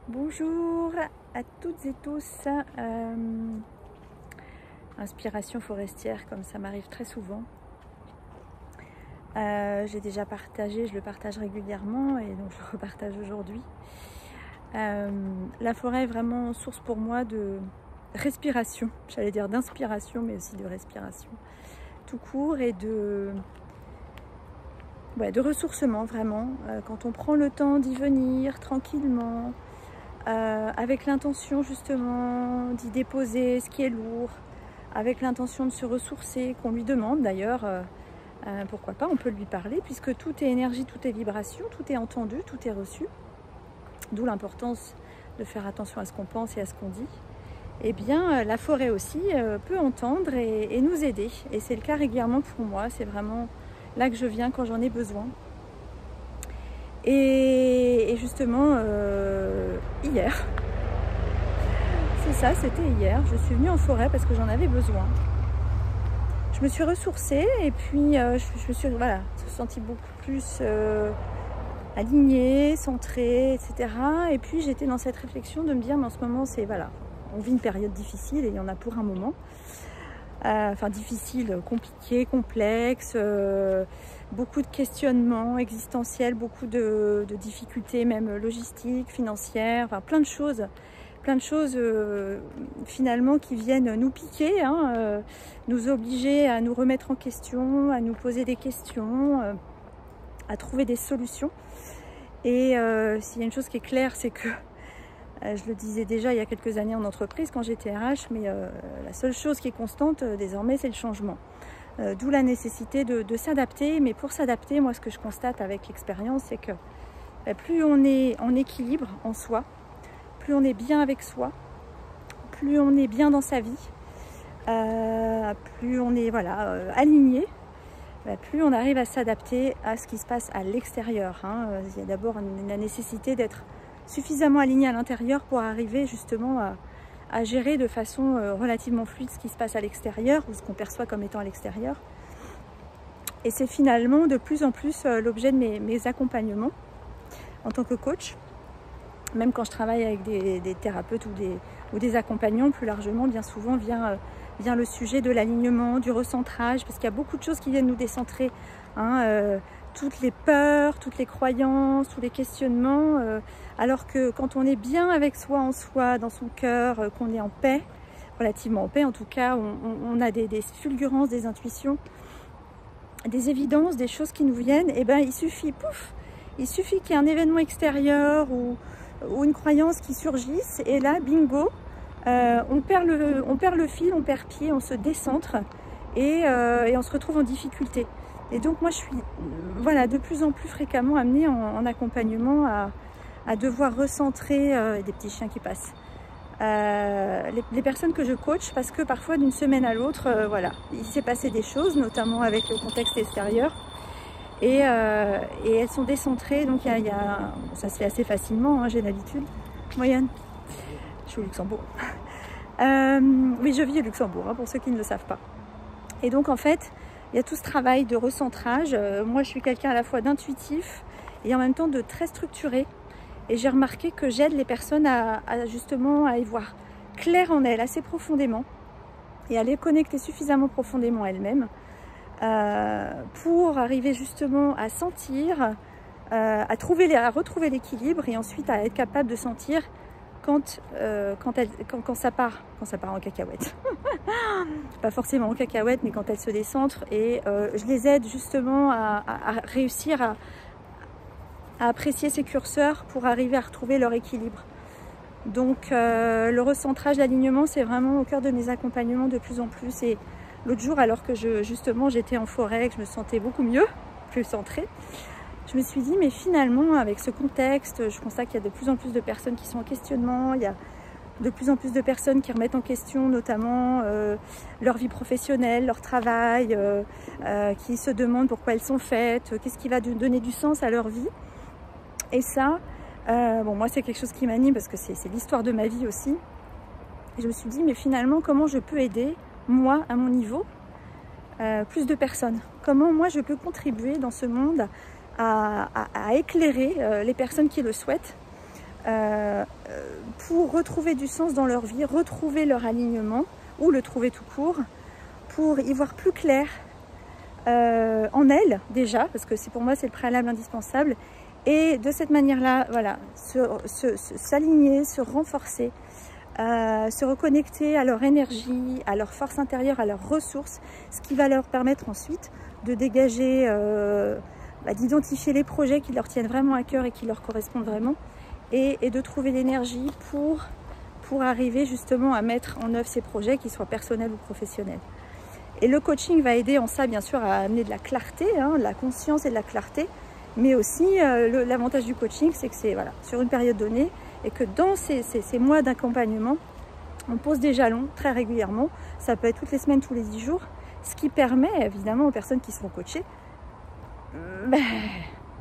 Bonjour à toutes et tous. Inspiration forestière, comme ça m'arrive très souvent. J'ai déjà partagé, je le partage régulièrement et donc je le repartage aujourd'hui. La forêt est vraiment source pour moi de respiration, j'allais dire d'inspiration, mais aussi de respiration tout court et de ressourcement vraiment. Quand on prend le temps d'y venir tranquillement, avec l'intention justement d'y déposer ce qui est lourd, avec l'intention de se ressourcer, qu'on lui demande d'ailleurs, pourquoi pas, on peut lui parler, puisque tout est énergie, tout est vibration, tout est entendu, tout est reçu, d'où l'importance de faire attention à ce qu'on pense et à ce qu'on dit. Eh bien, la forêt aussi peut entendre et nous aider, et c'est le cas régulièrement pour moi, c'est vraiment là que je viens quand j'en ai besoin. Et justement, hier, c'est ça, c'était hier, je suis venue en forêt parce que j'en avais besoin. Je me suis ressourcée et puis je me suis sentie beaucoup plus alignée, centrée, etc. Et puis j'étais dans cette réflexion de me dire, mais en ce moment, on vit une période difficile et il y en a pour un moment. Difficile, compliqué, complexe, beaucoup de questionnements existentiels, beaucoup de difficultés même logistiques, financières, plein de choses finalement qui viennent nous piquer, nous obliger à nous remettre en question, à nous poser des questions, à trouver des solutions. Et s'il y a une chose qui est claire, c'est que je le disais déjà il y a quelques années en entreprise quand j'étais RH, mais la seule chose qui est constante désormais, c'est le changement. D'où la nécessité de s'adapter. Mais pour s'adapter, moi ce que je constate avec l'expérience, c'est que plus on est en équilibre en soi, plus on est bien avec soi, plus on est bien dans sa vie, plus on est aligné, plus on arrive à s'adapter à ce qui se passe à l'extérieur. Il y a d'abord la nécessité d'être suffisamment aligné à l'intérieur pour arriver justement à gérer de façon relativement fluide ce qui se passe à l'extérieur ou ce qu'on perçoit comme étant à l'extérieur. Et c'est finalement de plus en plus l'objet de mes accompagnements en tant que coach. Même quand je travaille avec des thérapeutes ou des accompagnants, plus largement, bien souvent vient le sujet de l'alignement, du recentrage, parce qu'il y a beaucoup de choses qui viennent nous décentrer. Toutes les peurs, toutes les croyances, tous les questionnements, alors que quand on est bien avec soi en soi, dans son cœur, qu'on est en paix, relativement en paix en tout cas, on a des fulgurances, des intuitions, des évidences, des choses qui nous viennent, et il suffit qu'il y ait un événement extérieur ou une croyance qui surgisse, et là, bingo, on perd le fil, on perd pied, on se décentre, et on se retrouve en difficulté. Et donc moi je suis de plus en plus fréquemment amenée en accompagnement à devoir recentrer des petits chiens qui passent. Les personnes que je coach, parce que parfois d'une semaine à l'autre, il s'est passé des choses, notamment avec le contexte extérieur, et elles sont décentrées, donc ça se fait assez facilement, j'ai l'habitude. Moyenne, je suis au Luxembourg. Oui, je vis au Luxembourg, pour ceux qui ne le savent pas. Et donc en fait, il y a tout ce travail de recentrage. Moi, je suis quelqu'un à la fois d'intuitif et en même temps de très structuré. Et j'ai remarqué que j'aide les personnes à y voir clair en elles, assez profondément, et à les connecter suffisamment profondément elles-mêmes pour arriver justement à sentir, à retrouver l'équilibre et ensuite à être capable de sentir quand ça part en cacahuète. Pas forcément en cacahuète, mais quand elles se décentrent. Et je les aide justement à réussir à apprécier ces curseurs pour arriver à retrouver leur équilibre. Donc le recentrage, l'alignement, c'est vraiment au cœur de mes accompagnements de plus en plus. Et l'autre jour, alors que j'étais en forêt, que je me sentais beaucoup mieux, plus centrée, je me suis dit, mais finalement, avec ce contexte, je constate qu'il y a de plus en plus de personnes qui sont en questionnement, il y a de plus en plus de personnes qui remettent en question notamment leur vie professionnelle, leur travail, qui se demandent pourquoi elles sont faites, qu'est-ce qui va donner du sens à leur vie. Et ça, moi c'est quelque chose qui m'anime parce que c'est l'histoire de ma vie aussi. Et je me suis dit, mais finalement, comment je peux aider, moi, à mon niveau, plus de personnes? Comment moi je peux contribuer dans ce monde à éclairer les personnes qui le souhaitent pour retrouver du sens dans leur vie, retrouver leur alignement ou le trouver tout court, pour y voir plus clair en elles déjà, parce que pour moi c'est le préalable indispensable, et de cette manière-là, voilà, s'aligner, se renforcer, se reconnecter à leur énergie, à leur force intérieure, à leurs ressources, ce qui va leur permettre ensuite de dégager, d'identifier les projets qui leur tiennent vraiment à cœur et qui leur correspondent vraiment, et de trouver l'énergie pour arriver justement à mettre en œuvre ces projets, qu'ils soient personnels ou professionnels. Et le coaching va aider en ça, bien sûr, à amener de la clarté, de la conscience et de la clarté, mais aussi l'avantage du coaching, c'est que c'est sur une période donnée, et que dans ces mois d'accompagnement, on pose des jalons très régulièrement, ça peut être toutes les semaines, tous les 10 jours, ce qui permet évidemment aux personnes qui se font coacher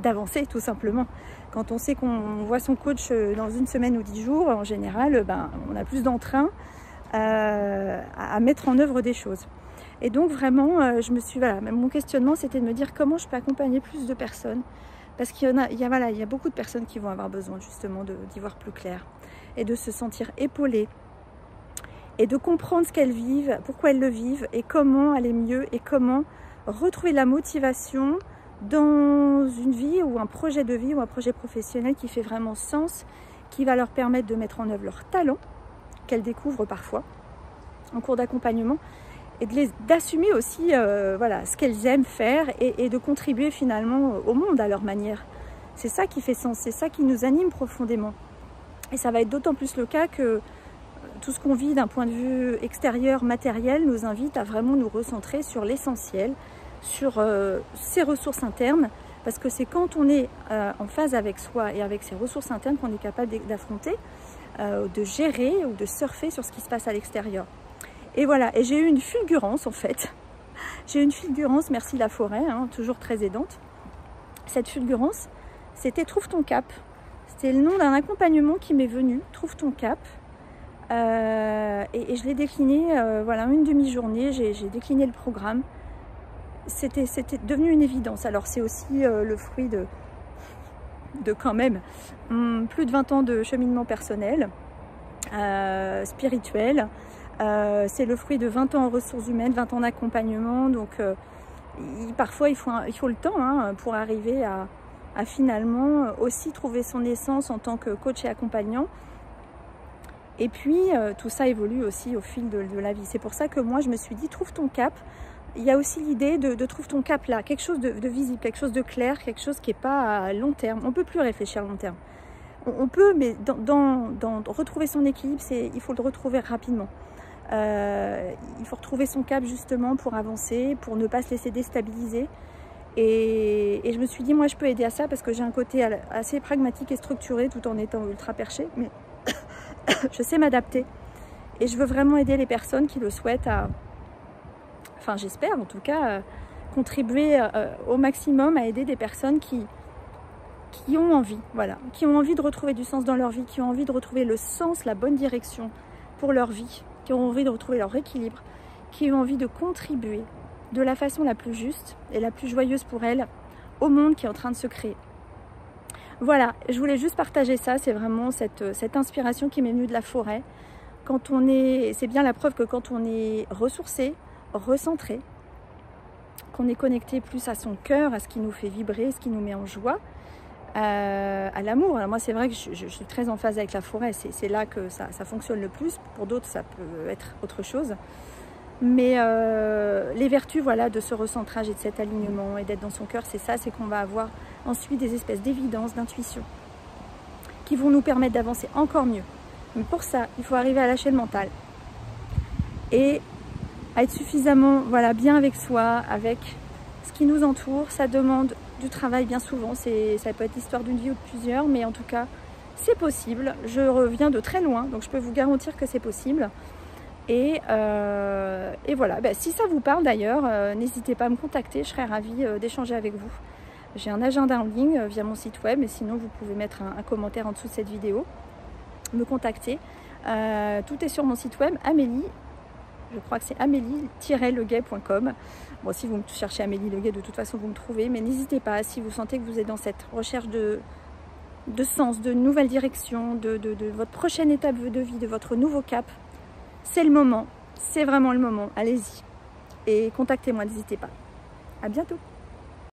d'avancer tout simplement. Quand on sait qu'on voit son coach dans une semaine ou 10 jours, en général, on a plus d'entrain à mettre en œuvre des choses. Et donc vraiment, je me suis, mon questionnement, c'était de me dire comment je peux accompagner plus de personnes, parce qu'il y a beaucoup de personnes qui vont avoir besoin justement d'y voir plus clair et de se sentir épaulées et de comprendre ce qu'elles vivent, pourquoi elles le vivent et comment aller mieux et comment retrouver la motivation dans une vie ou un projet de vie ou un projet professionnel qui fait vraiment sens, qui va leur permettre de mettre en œuvre leurs talents qu'elles découvrent parfois en cours d'accompagnement, et d'assumer aussi ce qu'elles aiment faire et de contribuer finalement au monde à leur manière. C'est ça qui fait sens, c'est ça qui nous anime profondément. Et ça va être d'autant plus le cas que tout ce qu'on vit d'un point de vue extérieur, matériel, nous invite à vraiment nous recentrer sur l'essentiel, sur ses ressources internes, parce que c'est quand on est en phase avec soi et avec ses ressources internes qu'on est capable d'affronter, de gérer ou de surfer sur ce qui se passe à l'extérieur. Et voilà, et j'ai eu une fulgurance en fait. J'ai eu une fulgurance, merci la forêt, toujours très aidante. Cette fulgurance, c'était Trouve ton cap. C'était le nom d'un accompagnement qui m'est venu, Trouve ton cap. Et je l'ai décliné, une demi-journée, j'ai décliné le programme. C'était devenu une évidence. Alors c'est aussi le fruit de quand même plus de 20 ans de cheminement personnel, spirituel. C'est le fruit de 20 ans en ressources humaines, 20 ans d'accompagnement. Donc parfois il faut le temps pour arriver à finalement aussi trouver son essence en tant que coach et accompagnant. Et puis tout ça évolue aussi au fil de la vie. C'est pour ça que moi je me suis dit trouve ton cap. Il y a aussi l'idée de trouve ton cap là, quelque chose de visible, quelque chose de clair, quelque chose qui n'est pas à long terme. On ne peut plus réfléchir à long terme. On peut, mais dans retrouver son équilibre, il faut le retrouver rapidement. Il faut retrouver son cap justement pour avancer, pour ne pas se laisser déstabiliser. Et je me suis dit, moi je peux aider à ça parce que j'ai un côté assez pragmatique et structuré tout en étant ultra perché. Mais je sais m'adapter. Et je veux vraiment aider les personnes qui le souhaitent enfin j'espère en tout cas, contribuer au maximum à aider des personnes qui ont envie, qui ont envie de retrouver du sens dans leur vie, qui ont envie de retrouver le sens, la bonne direction pour leur vie, qui ont envie de retrouver leur équilibre, qui ont envie de contribuer de la façon la plus juste et la plus joyeuse pour elles au monde qui est en train de se créer. Voilà, je voulais juste partager ça, c'est vraiment cette inspiration qui m'est venue de la forêt. C'est bien la preuve que quand on est ressourcé, recentré, qu'on est connecté plus à son cœur, à ce qui nous fait vibrer, ce qui nous met en joie, à l'amour. Alors moi c'est vrai que je suis très en phase avec la forêt, c'est là que ça fonctionne le plus. Pour d'autres ça peut être autre chose, mais les vertus de ce recentrage et de cet alignement et d'être dans son cœur, c'est qu'on va avoir ensuite des espèces d'évidence, d'intuition qui vont nous permettre d'avancer encore mieux. Mais pour ça il faut arriver à lâcher le mental et à être suffisamment bien avec soi, avec ce qui nous entoure. Ça demande du travail bien souvent, ça peut être l'histoire d'une vie ou de plusieurs, mais en tout cas c'est possible. Je reviens de très loin, donc je peux vous garantir que c'est possible. Et voilà, si ça vous parle d'ailleurs, n'hésitez pas à me contacter, je serais ravie d'échanger avec vous. J'ai un agenda en ligne via mon site web, et sinon vous pouvez mettre un commentaire en dessous de cette vidéo, me contacter. Tout est sur mon site web, Amélie. Je crois que c'est amélie-leguet.com. Bon, si vous me cherchez Amélie Leguet, de toute façon, vous me trouvez. Mais n'hésitez pas, si vous sentez que vous êtes dans cette recherche de sens, de nouvelle direction, de votre prochaine étape de vie, de votre nouveau cap, c'est le moment, c'est vraiment le moment, allez-y. Et contactez-moi, n'hésitez pas. À bientôt.